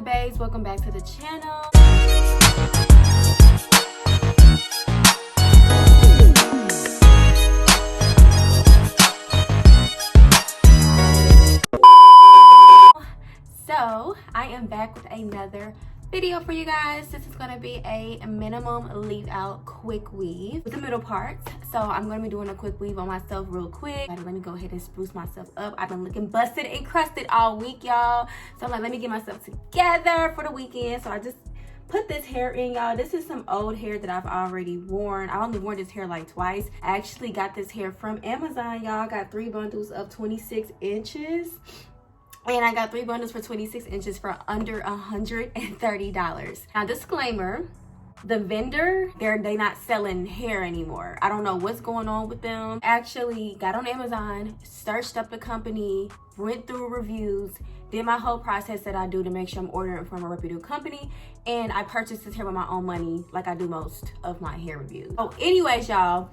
babes, welcome back to the channel. So I am back with another video for you guys. This is going to be a minimum leave out quick weave with the middle parts. So I'm going to be doing a quick weave on myself real quick. Let me go ahead and spruce myself up. I've been looking busted and crusted all week, y'all. So I'm like, let me get myself together for the weekend. So I just put this hair in, y'all. This is some old hair that I've already worn. I only worn this hair like twice. I actually got this hair from Amazon, y'all. I got 3 bundles of 26 inches. And I got 3 bundles for 26 inches for under $130. Now, disclaimer, the vendor, they're not selling hair anymore. I don't know what's going on with them. Actually got on Amazon, searched up the company, went through reviews, did my whole process that I do to make sure I'm ordering from a reputable company, and I purchased this hair with my own money like I do most of my hair reviews. So anyways, y'all,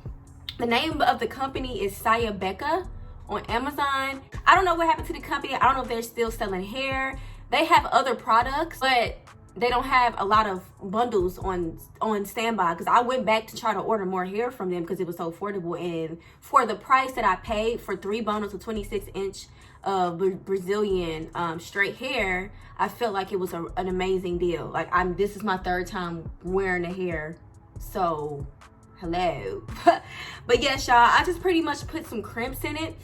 the name of the company is Saya Becca on Amazon. I don't know what happened to the company. I don't know if they're still selling hair. They have other products, but they don't have a lot of bundles on standby, because I went back to try to order more hair from them because it was so affordable. And for the price that I paid for 3 bundles of 26-inch Brazilian straight hair, I felt like it was an amazing deal. Like, this is my 3rd time wearing the hair, so hello. But yes, y'all, I just pretty much put some crimps in it,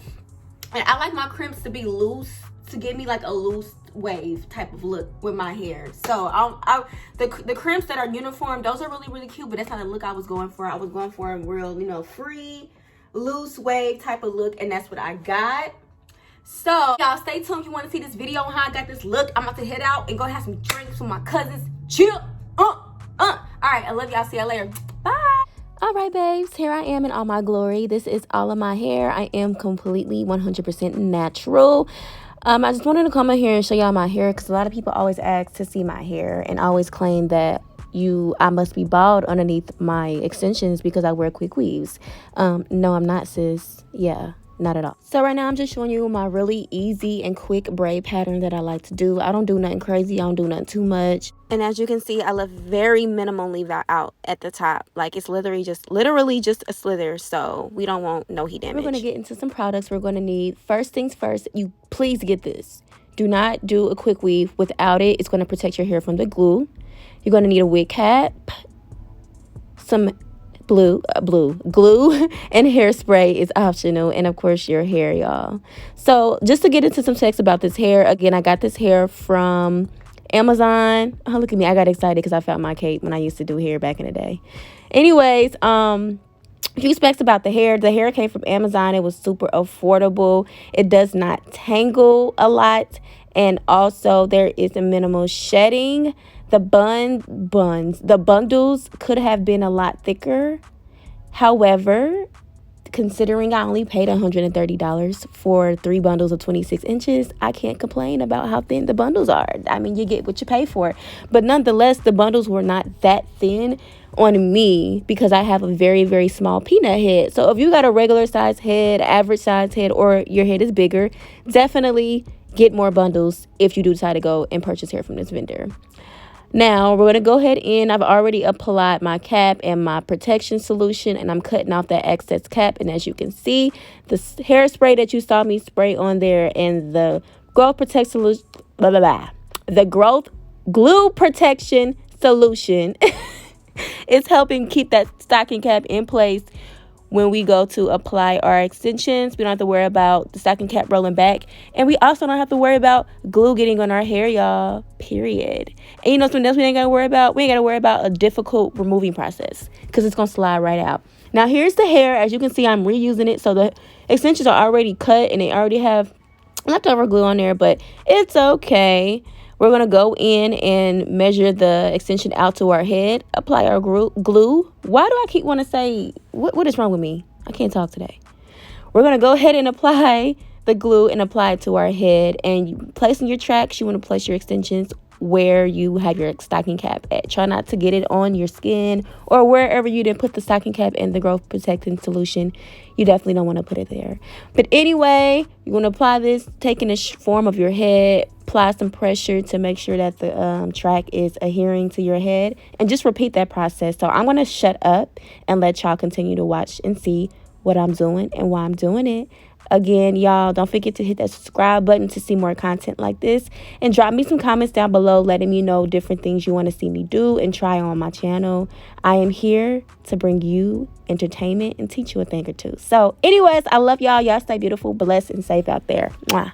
and I like my crimps to be loose, to give me like a loose wave type of look with my hair. So the crimps that are uniform, those are really cute, but that's not the look I was going for. I was going for a real, you know, free loose wave type of look, and that's what I got. So y'all stay tuned if you want to see this video on how I got this look. I'm about to head out and go have some drinks with my cousins. Chill. All right, I love y'all. See y'all later. Bye. All right, babes, here I am in all my glory. This is all of my hair. I am completely 100% natural. I just wanted to come in here and show y'all my hair, because a lot of people always ask to see my hair and always claim that I must be bald underneath my extensions because I wear quick weaves. No, I'm not, sis. Yeah. Not at all. So right now I'm just showing you my really easy and quick braid pattern that I like to do. I don't do nothing crazy. I don't do nothing too much. And as you can see, I left very minimal leave out at the top. Like, it's literally just a slither, so we don't want no heat damage. We're going to get into some products we're going to need. First things first, you please get this. Do not do a quick weave without it. It's going to protect your hair from the glue. You're going to need a wig cap, some glue, and hairspray is optional, and of course your hair, y'all. So just to get into some text about this hair, again, I got this hair from Amazon. Oh, look at me, I got excited because I found my cape when I used to do hair back in the day. Anyways, a few specs about the hair. The hair came from Amazon. It was super affordable. It does not tangle a lot, and also there is a minimal shedding. The bundles could have been a lot thicker. However, considering I only paid $130 for 3 bundles of 26 inches, I can't complain about how thin the bundles are. I mean, you get what you pay for. But nonetheless, the bundles were not that thin on me because I have a very small peanut head. So if you got a regular size head, average size head, or your head is bigger, definitely get more bundles if you do decide to go and purchase hair from this vendor. Now, we're going to go ahead in. I've already applied my cap and my protection solution, and I'm cutting off that excess cap. And as you can see, the hairspray that you saw me spray on there and the growth protect solution, the growth glue protection solution is helping keep that stocking cap in place when we go to apply our extensions. We don't have to worry about the stocking cap rolling back. And we also don't have to worry about glue getting on our hair, y'all. Period. And you know something else we ain't got to worry about? We ain't got to worry about a difficult removing process, because it's going to slide right out. Now, here's the hair. As you can see, I'm reusing it. So the extensions are already cut and they already have leftover glue on there, but it's okay. We're going to go in and measure the extension out to our head, apply our glue. Why do I keep want to say, what is wrong with me? I can't talk today. We're going to go ahead and apply the glue and apply it to our head. And you place in your tracks, you want to place your extensions where you have your stocking cap at. Try not to get it on your skin or wherever you didn't put the stocking cap and the growth protecting solution. You definitely don't want to put it there. But anyway, you're going to apply this, taking the form of your head, apply some pressure to make sure that the track is adhering to your head, and just repeat that process. So I'm going to shut up and let y'all continue to watch and see what I'm doing and why I'm doing it. Again, y'all, don't forget to hit that subscribe button to see more content like this, and drop me some comments down below letting me know different things you want to see me do and try on my channel. I am here to bring you entertainment and teach you a thing or two. So anyways, I love y'all. Y'all stay beautiful, blessed, and safe out there. Mwah.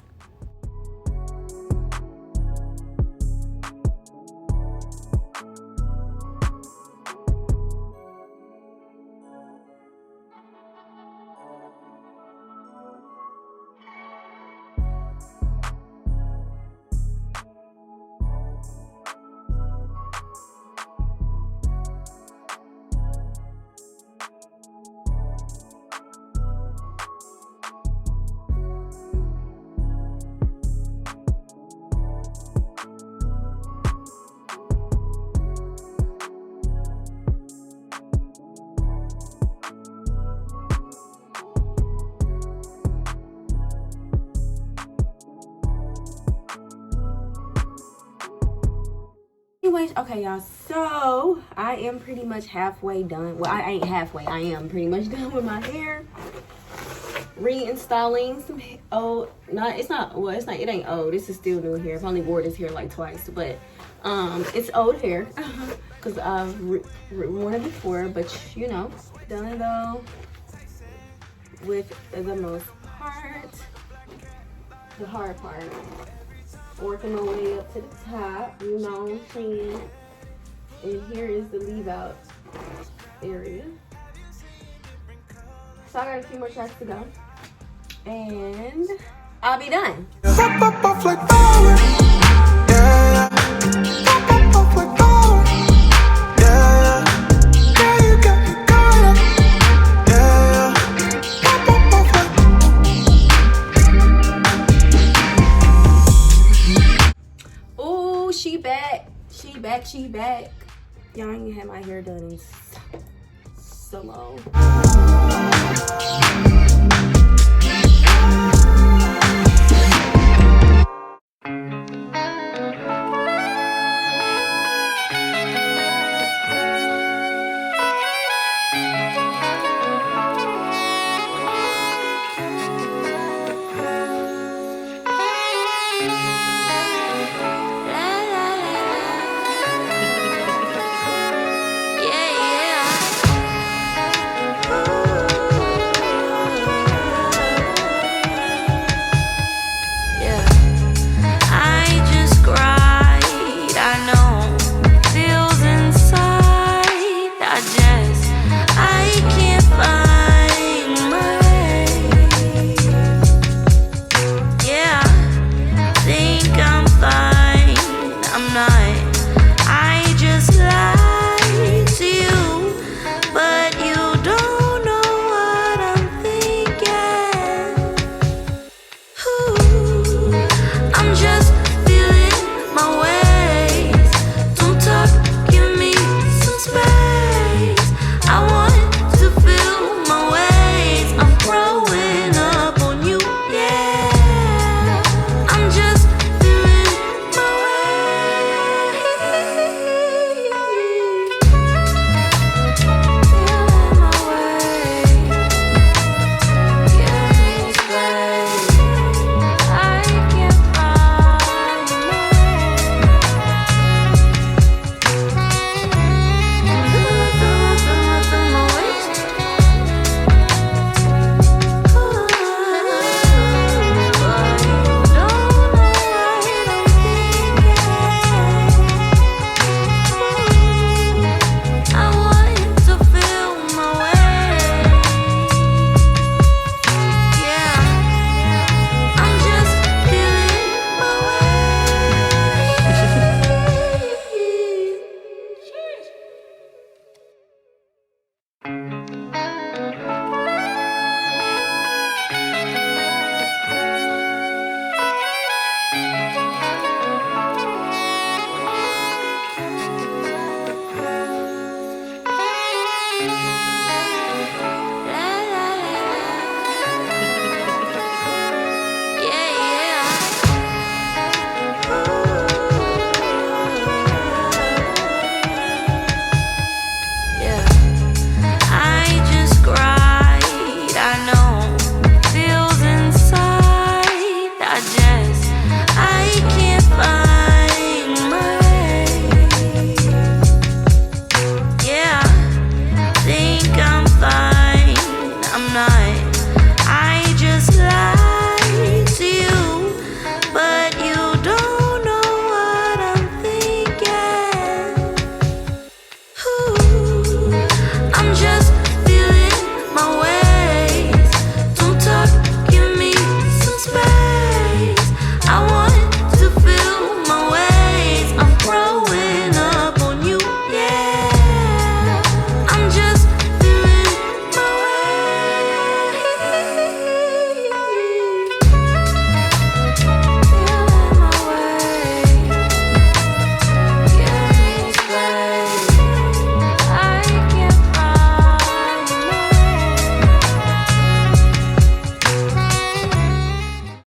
Anyways, okay, y'all, so I am pretty much halfway done. Well, I ain't halfway. I am pretty much done with my hair. Reinstalling some old, it ain't old. This is still new hair. I've only wore this hair like twice, but it's old hair because I've worn it before, but you know, done though with the most part, the hard part. Working my way up to the top, you know what I'm saying? And here is the leave out area. So I got a few more tracks to go, and I'll be done. She back. Y'all ain't had my hair done in so long.